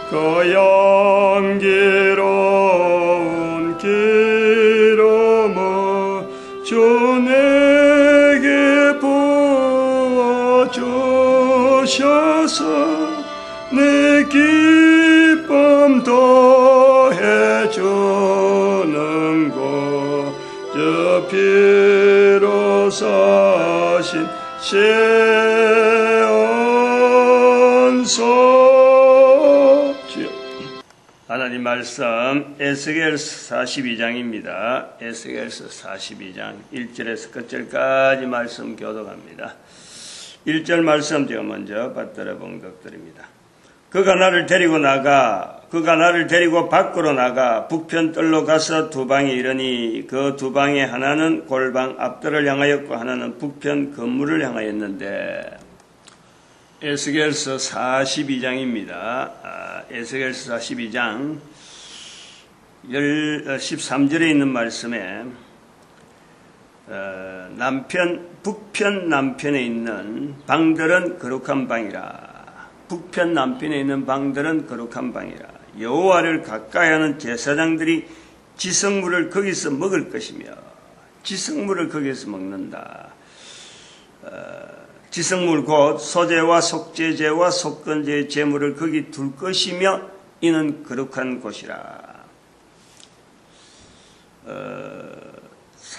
그 향기로운 기름을 주 내게 부어주셔서 내 기쁨 더해주는 것, 저 피로 사신 세언소. 하나님 말씀 에스겔서 42장입니다. 에스겔서 42장 1절에서 끝절까지 말씀 교독합니다. 1절 말씀 제가 먼저 받들어 봉독드립니다. 그가 나를 데리고 밖으로 나가 북편 뜰로 가서 두 방에 이르니 그 두 방에 하나는 골방 앞뜰을 향하였고 하나는 북편 건물을 향하였는데. 에스겔서 42장입니다. 에스겔서 42장 13절에 있는 말씀에 북편 남편에 있는 방들은 거룩한 방이라. 북편 남편에 있는 방들은 거룩한 방이라. 여호와를 가까이하는 제사장들이 지성물을 거기서 먹을 것이며, 지성물을 거기서 먹는다. 지성물 곧 소제와 속죄제와 속건제의 제물을 거기 둘 것이며 이는 거룩한 곳이라.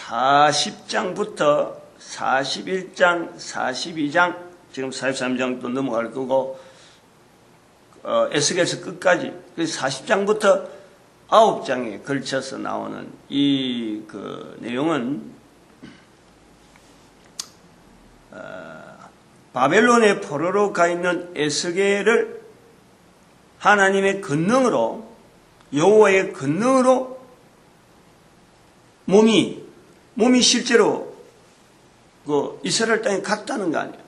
40장부터 41장, 42장, 지금 43장 또 넘어갈 거고, 에스겔서 끝까지 40장부터 9장에 걸쳐서 나오는 이 내용은 바벨론의 포로로 가 있는 에스겔을 하나님의 권능으로, 여호와의 권능으로 몸이 실제로 이스라엘 땅에 갔다는 거 아니에요.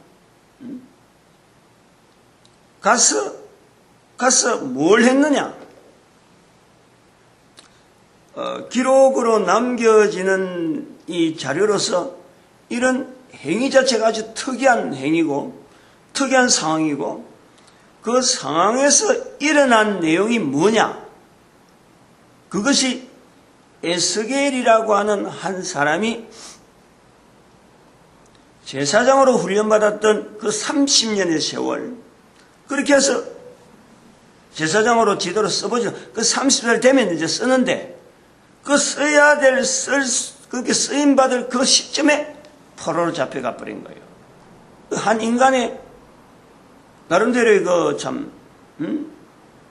가서 뭘 했느냐? 기록으로 남겨지는 이 자료로서 이런 행위 자체가 아주 특이한 행위고, 특이한 상황이고, 그 상황에서 일어난 내용이 뭐냐? 그것이 에스겔이라고 하는 한 사람이 제사장으로 훈련받았던 그 30년의 세월, 그렇게 해서 제사장으로 지도로 써보죠. 그 30살 되면 이제 쓰는데, 그 써야 될, 그렇게 쓰임받을 그 시점에 포로로 잡혀가 버린 거예요. 한 인간의 나름대로의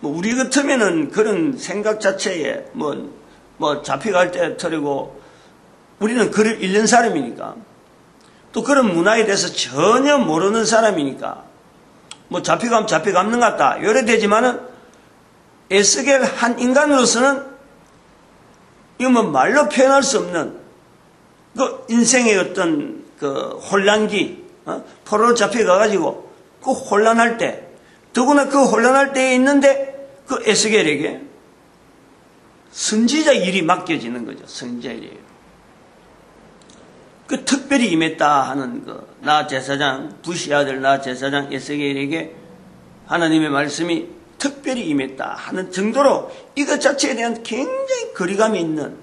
우리 같으면은 그런 생각 자체에 잡혀갈 때 터리고, 우리는 글을 읽는 사람이니까, 또 그런 문화에 대해서 전혀 모르는 사람이니까, 잡혀가면 잡혀가는 것 같다. 요래 되지만은, 에스겔 한 인간으로서는, 이거 말로 표현할 수 없는, 인생의 어떤 혼란기, 포로로 잡혀가가지고, 그 혼란할 때, 더구나 그 혼란할 때에 있는데, 그 에스겔에게 선지자 일이 맡겨지는 거죠. 선지자 일이에요. 그 특별히 임했다 하는 나 제사장, 부시 아들 나 제사장 에스겔에게 하나님의 말씀이 특별히 임했다 하는 정도로 이것 자체에 대한 굉장히 거리감이 있는,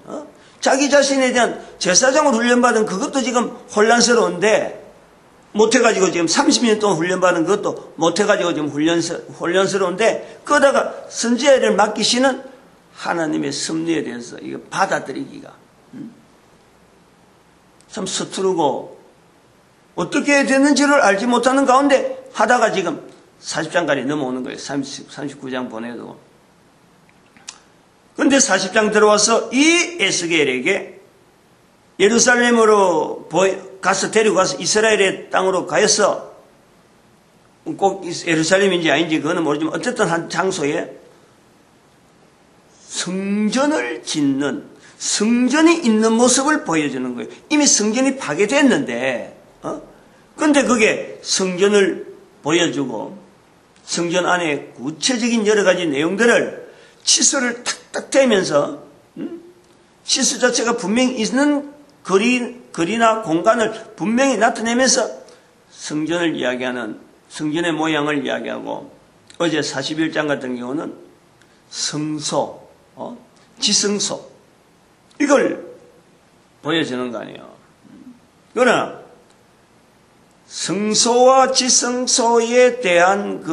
자기 자신에 대한 제사장으로 훈련받은 그것도 지금 혼란스러운데, 못해가지고 지금 30년 동안 훈련받은 그것도 못해가지고 지금 혼란스러운데, 그러다가 선지자를 맡기시는 하나님의 섭리에 대해서 이거 받아들이기가 참 서투르고 어떻게 됐는지를 알지 못하는 가운데 하다가 지금 40장까지 넘어오는 거예요. 39장 보내도. 그런데 40장 들어와서 이 에스겔에게 예루살렘으로 가서 데리고 가서 이스라엘의 땅으로 가서, 꼭 예루살렘인지 아닌지 그거는 모르지만 어쨌든 한 장소에 성전을 짓는, 성전이 있는 모습을 보여주는 거예요. 이미 성전이 파괴됐는데, 근데 그게 성전을 보여주고, 성전 안에 구체적인 여러 가지 내용들을 치수를 탁탁 대면서, 치수 자체가 분명히 있는 거리나 공간을 분명히 나타내면서 성전을 이야기하는, 성전의 모양을 이야기하고, 어제 41장 같은 경우는 성소, 지성소, 이걸 보여주는 거 아니에요. 그러나 성소와 지성소에 대한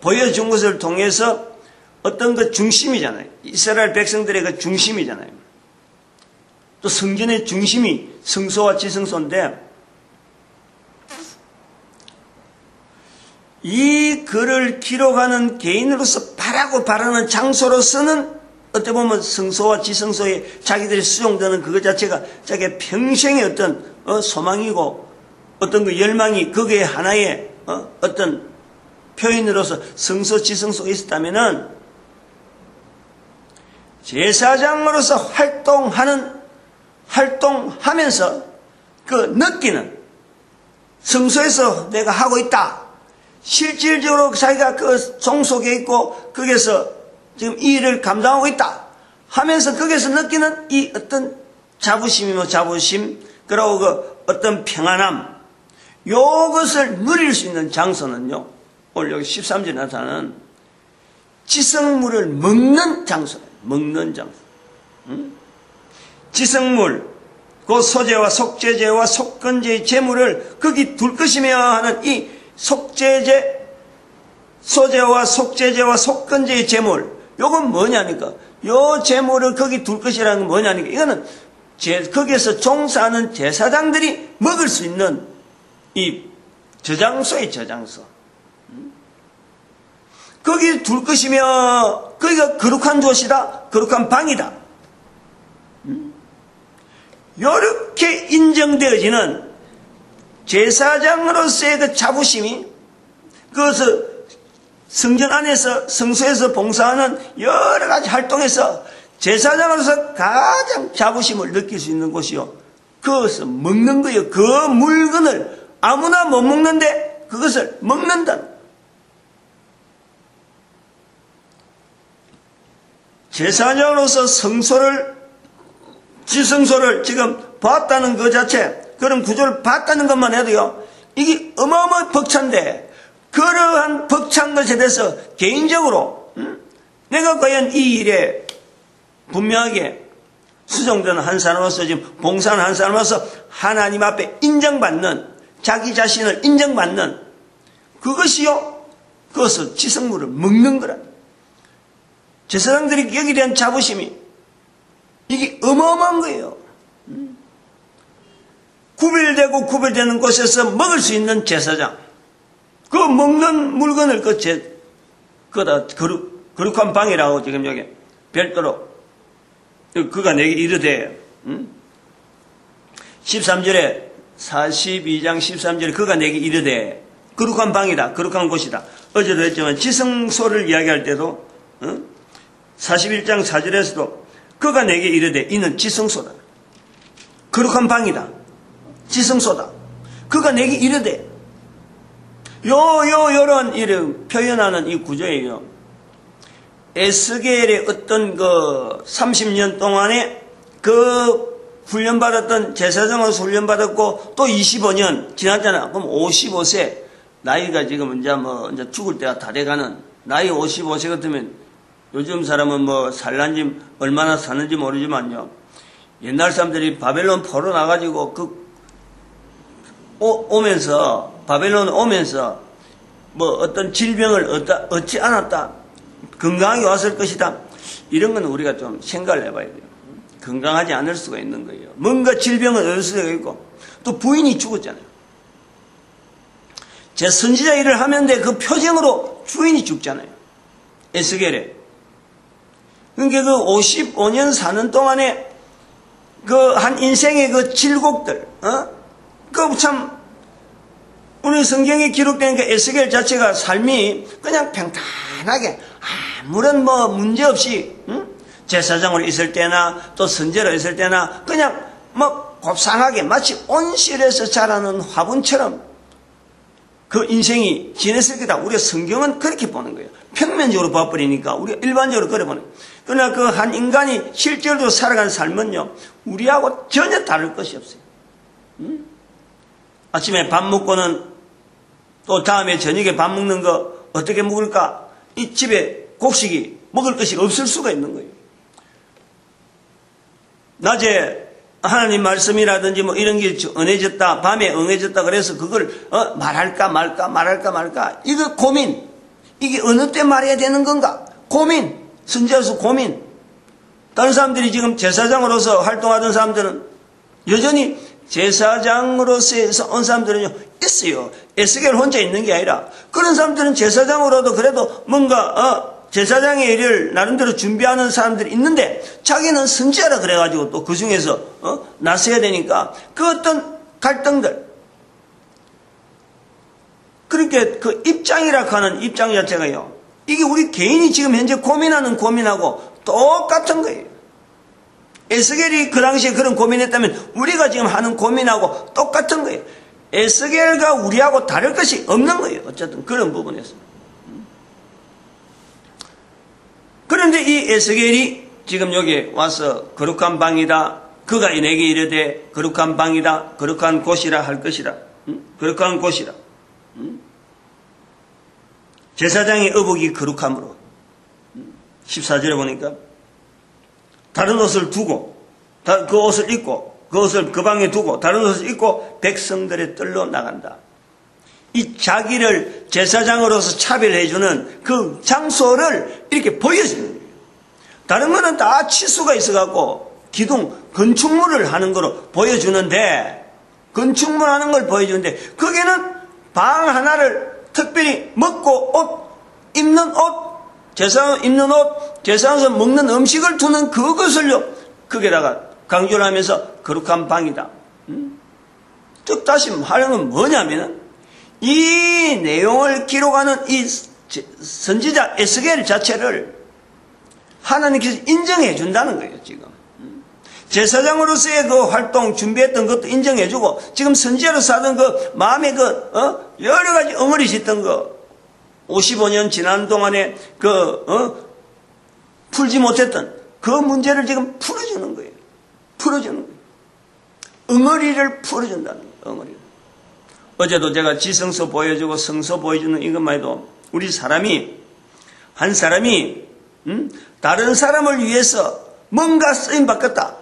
보여준 것을 통해서 어떤 중심이잖아요. 이스라엘 백성들의 그 중심이잖아요. 또 성전의 중심이 성소와 지성소인데, 이 글을 기록하는 개인으로서 바라고 바라는 장소로서는 어떻게 보면 성소와 지성소에 자기들이 수용되는 그것 자체가 자기의 평생의 어떤 소망이고 어떤 그 열망이 거기에 하나의 어떤 표현으로서 성소 지성소에 있었다면은 제사장으로서 활동하면서 그 느끼는 성소에서 내가 하고 있다. 실질적으로 자기가 그 종 속에 있고 거기에서 지금 이 일을 감당하고 있다 하면서 거기에서 느끼는 이 어떤 자부심, 그리고 그 어떤 평안함, 요것을 누릴 수 있는 장소는요, 오늘 여기 13절에 나타나는 지성물을 먹는 장소예요. 먹는 장소. 지성물, 그 소제와 속제제와 속건제의 제물을 거기 둘 것이며 하는 이 속제제, 소제와 속제제와 속건제의 제물, 요건 뭐냐니까? 요 제물을 거기 둘 것이라는 건 뭐냐니까? 이거는 거기에서 종사하는 제사장들이 먹을 수 있는 이 저장소의 저장소. 거기 둘 것이며, 거기가 거룩한 곳이다, 거룩한 방이다. 이렇게 인정되어지는 제사장으로서의 그 자부심이, 그것을 성전 안에서, 성소에서 봉사하는 여러 가지 활동에서 제사장으로서 가장 자부심을 느낄 수 있는 곳이요. 그것을 먹는 거예요. 그 물건을 아무나 못 먹는데 그것을 먹는다. 제사장으로서 지성소를 지금 봤다는 것 자체, 그런 구조를 봤다는 것만 해도요, 이게 어마어마한 벅찬데, 그러한 벅찬 것에 대해서 개인적으로 내가 과연 이 일에 분명하게 수종되는 한 사람으로서, 지금 봉사하는 한 사람으로서 하나님 앞에 인정받는, 자기 자신을 인정받는 그것이요, 그것을 지성물을 먹는 거라. 제사장들이 여기에 대한 자부심이 이게 어마어마한 거예요. 구별되는 곳에서 먹을 수 있는 제사장, 그 먹는 물건을 그다 거룩한 방이라고 지금 여기 별도로 그가 내게 이르되, 13절에 42장 13절에 그가 내게 이르되 거룩한 방이다, 거룩한 곳이다. 어제도 했지만 지성소를 이야기할 때도 41장 4절에서도 그가 내게 이르되 이는 지성소다, 거룩한 방이다, 지성소다. 그가 내게 이르되, 요런 이름 표현하는 이 구조예요. 에스겔의 어떤 30년 동안에 훈련받았던 제사장으로서 훈련받았고, 또 25년 지났잖아. 그럼 55세, 나이가 지금 이제 죽을 때가 다 돼가는, 나이 55세 같으면 요즘 사람은 살란지 얼마나 사는지 모르지만요, 옛날 사람들이 바벨론 포로 나가지고 바벨론 오면서 어떤 질병을 얻지 않았다, 건강하게 왔을 것이다, 이런 건 우리가 좀 생각을 해봐야 돼요. 건강하지 않을 수가 있는 거예요. 뭔가 질병을 얻을 수가 있고, 또 부인이 죽었잖아요. 제 선지자 일을 하면 그 표정으로 주인이 죽잖아요. 에스겔에. 그러니까 55년 사는 동안에 한 인생의 질곡들, 참, 우리 성경에 기록된 에스겔 자체가 삶이 그냥 평탄하게, 아무런 문제 없이, 제사장으로 있을 때나, 또 선제로 있을 때나, 그냥 곱상하게 마치 온실에서 자라는 화분처럼 그 인생이 지냈을 거다. 우리가 성경은 그렇게 보는 거예요. 평면적으로 봐버리니까 우리가 일반적으로 그래 보는 거예요. 그러나 한 인간이 실제로 살아가는 삶은요, 우리하고 전혀 다를 것이 없어요. 아침에 밥 먹고는 또 다음에 저녁에 밥 먹는 거 어떻게 먹을까? 이 집에 곡식이 먹을 것이 없을 수가 있는 거예요. 낮에 하나님 말씀이라든지 뭐 이런 게 은혜졌다, 밤에 응해졌다 그래서 그걸 말할까 말까 이거 고민. 이게 어느 때 말해야 되는 건가? 고민. 선지자로서 고민. 다른 사람들이 지금 제사장으로서 활동하던 사람들은 여전히 제사장으로서 온 사람들은요 있어요. 에스겔 혼자 있는 게 아니라 그런 사람들은 제사장으로도 그래도 뭔가 제사장의 일을 나름대로 준비하는 사람들이 있는데 자기는 선지자라 그래가지고 또 그 중에서 나서야 되니까 그 어떤 갈등들, 그렇게 그 입장이라 하는 입장 자체가요, 이게 우리 개인이 지금 현재 고민하는 고민하고 똑같은 거예요. 에스겔이 그 당시에 그런 고민했다면 우리가 지금 하는 고민하고 똑같은 거예요. 에스겔과 우리하고 다를 것이 없는 거예요. 어쨌든 그런 부분에서. 그런데 이 에스겔이 지금 여기 와서 거룩한 방이다. 그가 내게 이르되 거룩한 방이다. 거룩한 곳이라 할 것이라. 거룩한 곳이라. 제사장의 의복이 거룩함으로. 14절에 보니까 다른 옷을 두고 그 옷을 입고 그 옷을 그 방에 두고 다른 옷을 입고 백성들의 뜰로 나간다. 이 자기를 제사장으로서 차별해주는 그 장소를 이렇게 보여주는 거예요. 다른 거는 다 치수가 있어갖고 기둥, 건축물을 하는 거로 보여주는데, 건축물 하는 걸 보여주는데, 거기는 방 하나를 특별히 먹고 옷, 입는 옷, 제사장 입는 옷, 제사장에서 먹는 음식을 두는 그것을요, 거기다가 강조를 하면서 거룩한 방이다. 즉 다시 하는 건 뭐냐면은, 이 내용을 기록하는 이 선지자 에스겔 자체를 하나님께서 인정해 준다는 거예요, 지금. 제사장으로서의 그 활동 준비했던 것도 인정해 주고, 지금 선지자로서 하던 그 마음에 여러 가지 엉어리 짓던 거, 55년 지난 동안에 풀지 못했던 그 문제를 지금 풀어주는 거예요. 풀어주는 거예요. 엉어리를 풀어준다는 거예요, 엉어리를. 어제도 제가 지성서 보여주고 성서 보여주는 이것만 해도 우리 한 사람이 다른 사람을 위해서 뭔가 쓰임 받겠다.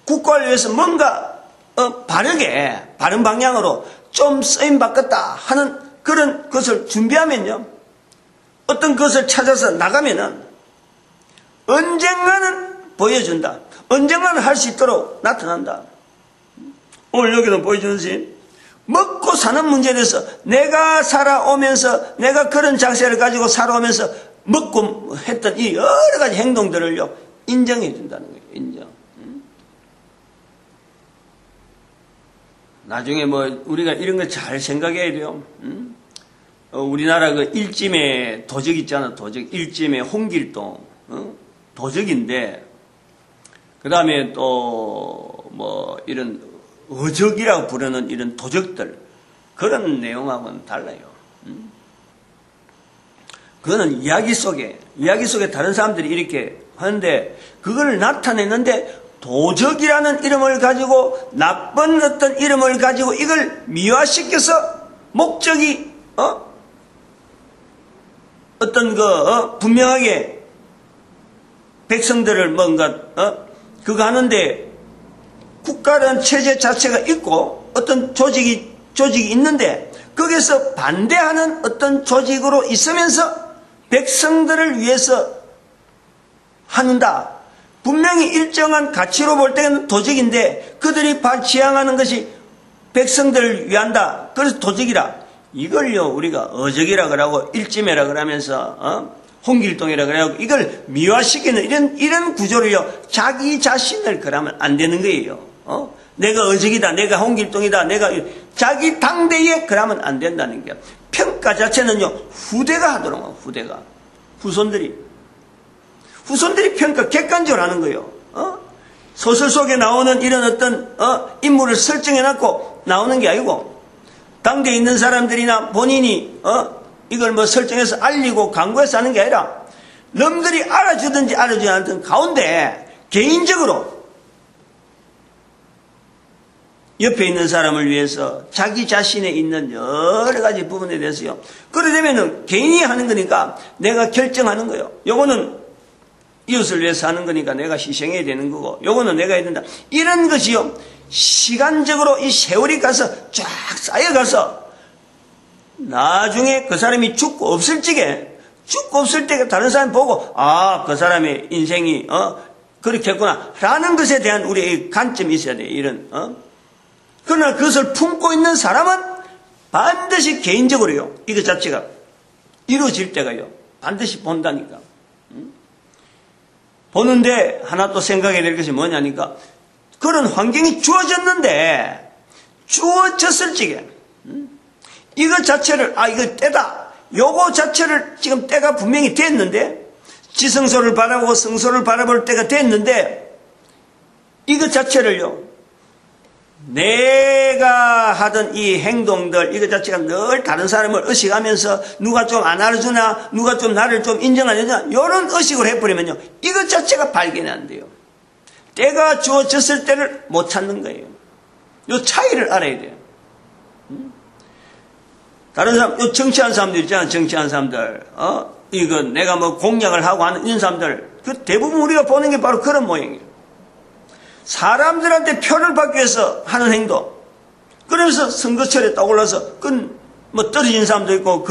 국가를 위해서 뭔가 바른 방향으로 좀 쓰임 받겠다 하는 그런 것을 준비하면요, 어떤 것을 찾아서 나가면은 언젠가는 보여준다. 언젠가는 할 수 있도록 나타난다. 오늘 여기도 보여주는지 먹고 사는 문제에 대해서 내가 살아오면서, 내가 그런 자세를 가지고 살아오면서 먹고 했던 이 여러 가지 행동들을요, 인정해 준다는 거예요. 인정. 나중에 우리가 이런 거 잘 생각해야 돼요. 우리나라 그 일찜의 도적 있잖아, 도적. 일찜의 홍길동. 도적인데, 그 다음에 또 이런 어적이라고 부르는 이런 도적들, 그런 내용하고는 달라요. 그거는 이야기 속에 다른 사람들이 이렇게 하는데, 그걸 나타내는데, 도적이라는 이름을 가지고, 나쁜 어떤 이름을 가지고 이걸 미화시켜서 목적이 분명하게 백성들을 뭔가 그거 하는데, 국가라는 체제 자체가 있고 어떤 조직이 있는데, 거기서 반대하는 어떤 조직으로 있으면서 백성들을 위해서 한다. 분명히 일정한 가치로 볼 때는 도적인데 그들이 지향하는 것이 백성들을 위한다. 그래서 도적이라. 이걸요 우리가 어적이라 그러고 일찜이라 그러면서 홍길동이라 그러고 이걸 미화시키는 이런 구조를요, 자기 자신을 그러면 안 되는 거예요. 내가 어적이다, 내가 홍길동이다, 내가 자기 당대에 그러면 안 된다는 게, 평가 자체는요 후대가 하도록, 후대가 후손들이 평가 객관적으로 하는 거예요. 소설 속에 나오는 이런 어떤 인물을 설정해놓고 나오는 게 아니고, 당대에 있는 사람들이나 본인이 이걸 설정해서 알리고 광고해서 하는 게 아니라, 남들이 알아주든지 알아주지 않든 가운데 개인적으로 옆에 있는 사람을 위해서 자기 자신에 있는 여러 가지 부분에 대해서요. 그래 되면은 개인이 하는 거니까 내가 결정하는 거예요. 요거는 이웃을 위해서 하는 거니까 내가 희생해야 되는 거고, 요거는 내가 해야 된다. 이런 것이요. 시간적으로 이 세월이 가서 쫙 쌓여가서 나중에 그 사람이 죽고 없을 적에, 죽고 없을 때 다른 사람 보고, 아, 그 사람의 인생이, 그렇게 했구나. 라는 것에 대한 우리의 관점이 있어야 돼. 이런, 그러나 그것을 품고 있는 사람은 반드시 개인적으로요. 이거 자체가 이루어질 때가요. 반드시 본다니까. 보는데 하나 또 생각해야 될 것이 뭐냐니까, 그런 환경이 주어졌는데, 주어졌을 적에, 이거 자체를, 이거 때다. 요거 자체를 지금 때가 분명히 됐는데, 지성소를 바라보고 성소를 바라볼 때가 됐는데, 이거 자체를요, 내가 하던 이 행동들, 이거 자체가 늘 다른 사람을 의식하면서 누가 좀 안 알아주나, 누가 좀 나를 좀 인정 안 해주나, 이런 의식을 해버리면요, 이것 자체가 발견이 안 돼요. 때가 주어졌을 때를 못 찾는 거예요. 이 차이를 알아야 돼요. 다른 사람, 요 정치하는 사람들 있잖아요. 정치하는 사람들. 이거 내가 뭐 공약을 하고 하는 이런 사람들. 그 대부분 우리가 보는 게 바로 그런 모양이에요. 사람들한테 표를 받기 위해서 하는 행동. 그러면서 선거철에 딱 올라서, 뭐 떨어진 사람도 있고,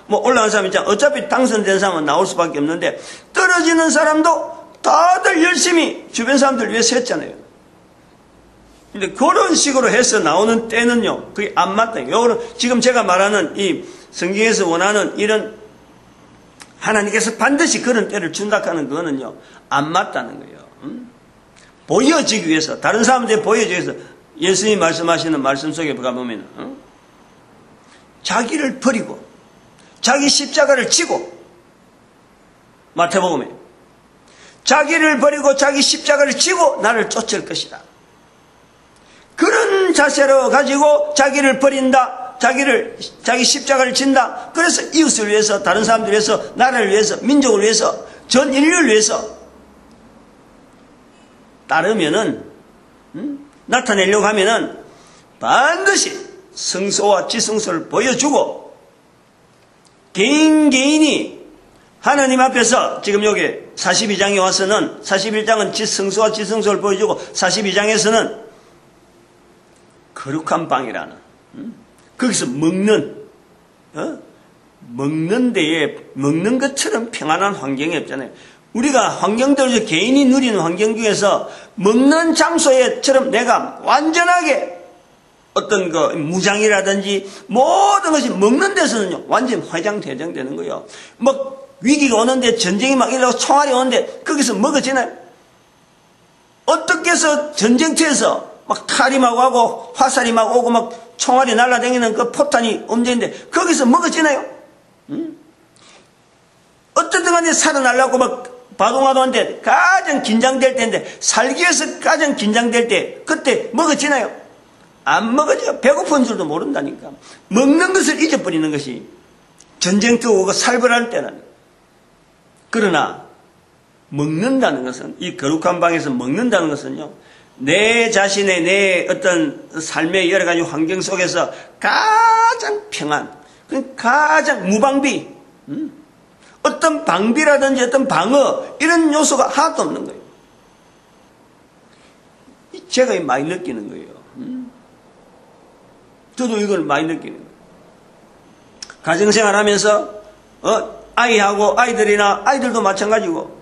올라간 사람 있잖아. 어차피 당선된 사람은 나올 수밖에 없는데, 떨어지는 사람도 다들 열심히 주변 사람들 위해서 했잖아요. 근데 그런 식으로 해서 나오는 때는요, 그게 안 맞다. 요거는 지금 제가 말하는 이 성경에서 원하는 이런 하나님께서 반드시 그런 때를 준다 하는 그거는요, 안 맞다는 거예요. 보여지기 위해서, 다른 사람들이 보여지기 위해서, 예수님이 말씀하시는 말씀 속에 가보면, 자기를 버리고, 자기 십자가를 지고, 마태복음에, 자기를 버리고 자기 십자가를 지고 나를 쫓을 것이다. 그런 자세로 가지고 자기를 버린다, 자기 십자가를 진다. 그래서 이웃을 위해서, 다른 사람들을 위해서, 나라를 위해서, 민족을 위해서, 전 인류를 위해서 따르면은, 나타내려고 하면은 반드시 성소와 지성소를 보여주고, 개인이 하나님 앞에서 지금 여기 42장에 와서는, 41장은 성소와 지성소를 보여주고, 42장에서는 거룩한 방이라는, 거기서 먹는 데에, 먹는 것처럼 평안한 환경이 없잖아요. 우리가 환경들, 개인이 누리는 환경 중에서 먹는 장소에처럼 내가 완전하게 어떤 무장이라든지 모든 것이 먹는 데서는요, 완전 회장되는 거예요. 위기가 오는데, 전쟁이 막 일어나고 총알이 오는데, 거기서 먹어지나요? 어떻게 해서 전쟁터에서 막 칼이 막 오고, 화살이 막 오고, 막 총알이 날아다니는 그 포탄이 움직이는데, 거기서 먹어지나요? 어떤 간에 살아나려고 막 바동화도 하는데, 가장 긴장될 때인데, 살기 위해서 가장 긴장될 때, 그때 먹어지나요? 안 먹어져요. 배고픈 줄도 모른다니까. 먹는 것을 잊어버리는 것이 전쟁터 오고 살벌할 때는. 그러나 먹는다는 것은, 이 거룩한 방에서 먹는다는 것은요, 내 자신의 내 어떤 삶의 여러 가지 환경 속에서 가장 평안, 가장 무방비, 어떤 방비라든지 어떤 방어, 이런 요소가 하나도 없는 거예요. 제가 많이 느끼는 거예요. 저도 이걸 많이 느끼는 거예요. 가정생활 하면서, 아이하고 아이들도 마찬가지고,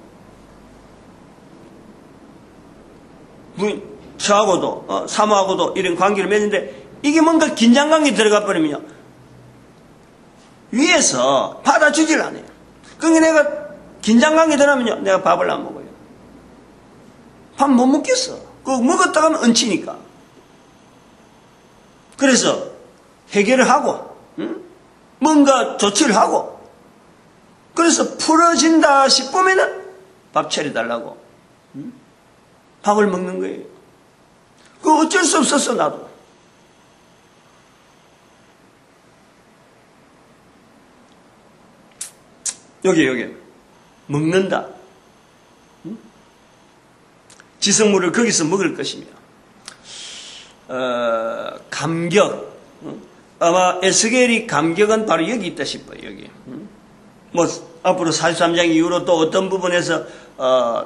저하고도, 사모하고도 이런 관계를 맺는데, 이게 뭔가 긴장감이 들어가 버리면요, 위에서 받아주질 않아요. 그러니까 내가 긴장감이 들어가면요, 내가 밥을 안 먹어요. 밥 못 먹겠어. 먹었다가 하면 얹히니까. 그래서 해결을 하고, 뭔가 조치를 하고, 그래서 풀어진다 싶으면은 밥 차려달라고 밥을 먹는 거예요. 그거 어쩔 수 없었어, 나도. 여기 먹는다. 지성물을 거기서 먹을 것이며, 감격. 아마 에스겔이 감격은 바로 여기 있다 싶어요. 여기. 뭐 앞으로 43장 이후로 또 어떤 부분에서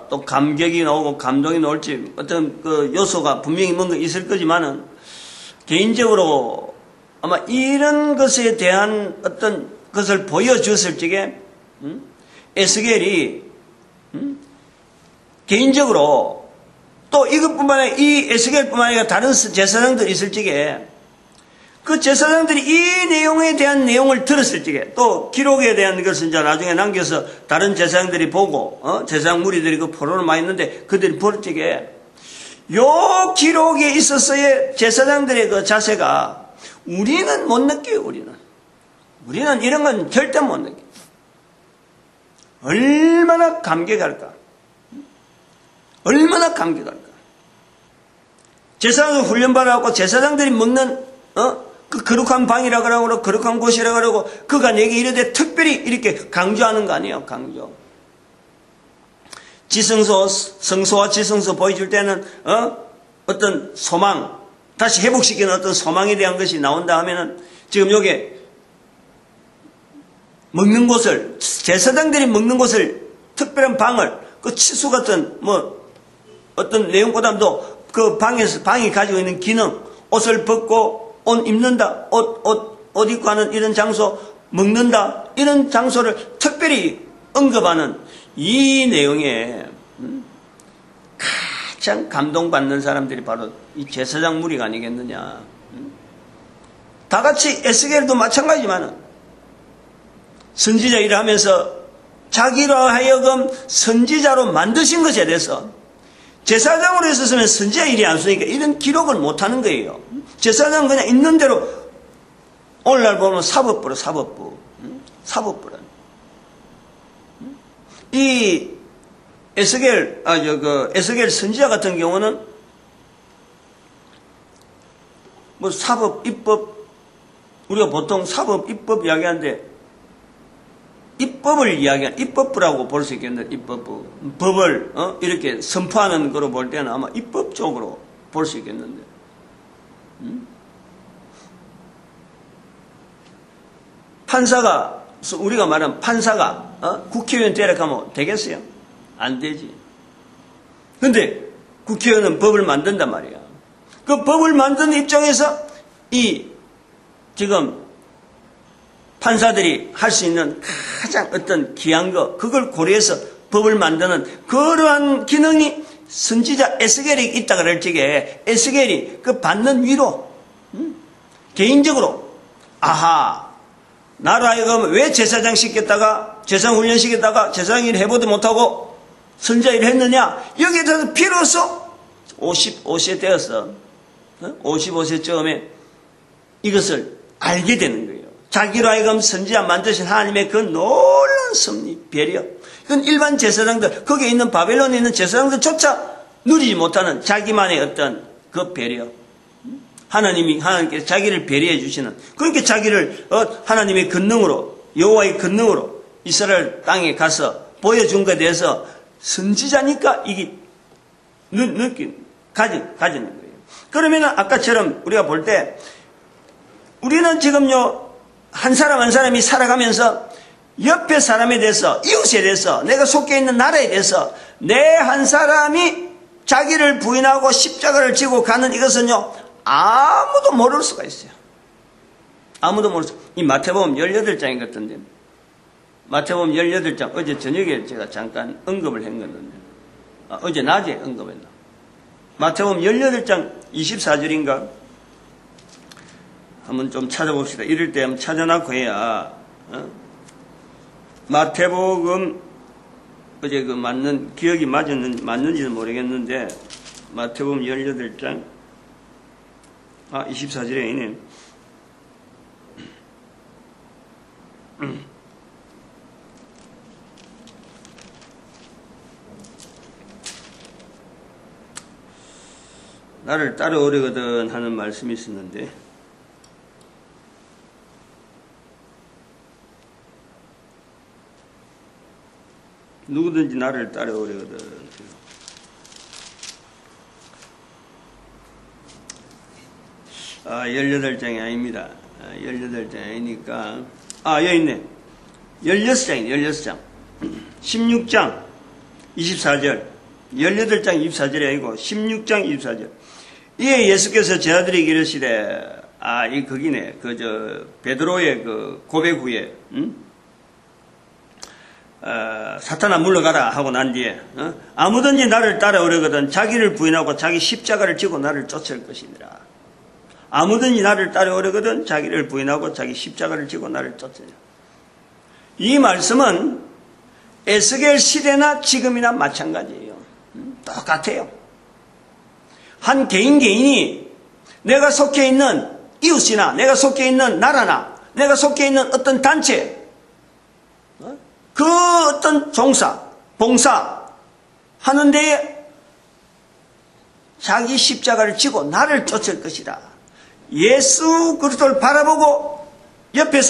또 감격이 나오고 감동이 나올지 어떤 그 요소가 분명히 뭔가 있을 거지만은 개인적으로 아마 이런 것에 대한 어떤 것을 보여주었을 적에 에스겔이 개인적으로 또 이것뿐만 아니라 이 에스겔뿐만 아니라 다른 제사장들이 있을 적에 그 제사장들이 이 내용에 대한 내용을 들었을 적에 또 기록에 대한 것은 이제 나중에 남겨서 다른 제사장들이 보고 제사장 무리들이 그 포로를 많이 했는데 그들이 볼 적에 요 기록에 있어서의 제사장들의 그 자세가 우리는 못 느껴요. 우리는 이런 건 절대 못 느껴요. 얼마나 감격할까? 얼마나 감격할까? 제사장 훈련받아갖고 제사장들이 먹는 그 거룩한 방이라 그러고 거룩한 곳이라 그러고 그가 내게 이르되 특별히 이렇게 강조하는 거 아니에요. 강조. 지성소, 성소와 지성소 보여줄 때는 어떤 소망, 다시 회복시키는 어떤 소망에 대한 것이 나온다 하면은 지금 요게 먹는 곳을, 제사장들이 먹는 곳을, 특별한 방을, 그 치수 같은 뭐 어떤 내용보다도 그 방이 가지고 있는 기능, 옷을 벗고 옷 입는다, 옷 입고 하는 이런 장소, 먹는다, 이런 장소를 특별히 언급하는 이 내용에 가장 감동받는 사람들이 바로 이 제사장 무리가 아니겠느냐. 다 같이 에스겔도 마찬가지지만 선지자 일을 하면서 자기로 하여금 선지자로 만드신 것에 대해서 제사장으로 있었으면 선지자 일이 안 쓰니까 이런 기록을 못하는 거예요. 제사장은 그냥 있는 대로 오늘날 보면 사법부로 사법부란. 이 에스겔 에스겔 선지자 같은 경우는 뭐 사법, 입법, 우리가 보통 사법, 입법 이야기하는데 입법을 이야기하는 입법부라고 볼 수 있겠는데 입법부. 법을 이렇게 선포하는 거로 볼 때는 아마 입법 쪽으로 볼 수 있겠는데. 판사가, 우리가 말하는 판사가 국회의원 되려고 되겠어요? 안 되지. 근데 국회의원은 법을 만든단 말이야. 그 법을 만드는 입장에서 이 지금 판사들이 할 수 있는 가장 어떤 귀한 거, 그걸 고려해서 법을 만드는 그러한 기능이 선지자 에스겔이 있다 그럴 적에 에스겔이 그 받는 위로, 개인적으로, 아하, 나로 하여금 왜 제사장 시켰다가, 제사장 훈련 시켰다가 제사장 일 해보도 못하고 선지자 일을 했느냐, 여기에 대해서 비로소 55세 되었어. 55세쯤에 이것을 알게 되는 거예요. 자기로 하여금 선지자 만드신 하나님의 그 놀라운 섭리, 배려. 그건 일반 제사장들, 거기에 있는 바벨론에 있는 제사장들조차 누리지 못하는 자기만의 어떤 그 배려. 하나님께서 자기를 배려해 주시는, 그렇게 자기를 하나님의 권능으로, 여호와의 권능으로 이스라엘 땅에 가서 보여준 것에 대해서 선지자니까 이게 가지는 거예요. 그러면 아까처럼 우리가 볼 때 우리는 지금요, 한 사람 한 사람이 살아가면서 옆에 사람에 대해서, 이웃에 대해서, 내가 속해 있는 나라에 대해서 내 한 사람이 자기를 부인하고 십자가를 지고 가는 이것은요, 아무도 모를 수가 있어요. 아무도 모를 수. 이 마태복음 18장인 것 같은데, 마태복음 18장, 어제 저녁에 제가 잠깐 언급을 했거든요. 어제 낮에 언급했나. 마태복음 18장 24절인가? 한번 좀 찾아봅시다. 이럴 때 한번 찾아놓고 해야, 마태복음, 어제 그 기억이 맞는지는 모르겠는데, 마태복음 18장, 24절에 있네. 나를 따라오려거든 하는 말씀이 있었는데, 누구든지 나를 따라오려거든. 18장이 아닙니다. 18장이 아니니까, 여기 있네. 16장이네, 16장. 16장 24절. 18장 24절이 아니고 16장 24절. 이에 예수께서 제 아들에게 이르시되, 거기네. 베드로의 고백 후에, 사탄아 물러가라 하고 난 뒤에, 아무든지 나를 따라오려거든 자기를 부인하고 자기 십자가를 지고 나를 쫓을 것이니라. 아무든지 나를 따라오려거든 자기를 부인하고 자기 십자가를 지고 나를 쫓으리라. 이 말씀은 에스겔 시대나 지금이나 마찬가지예요. 똑같아요. 한 개인이 내가 속해 있는 이웃이나 내가 속해 있는 나라나 내가 속해 있는 어떤 단체, 그 어떤 봉사 하는 데에 자기 십자가를 지고 나를 쫓을 것이다. 예수 그리스도를 바라보고 옆에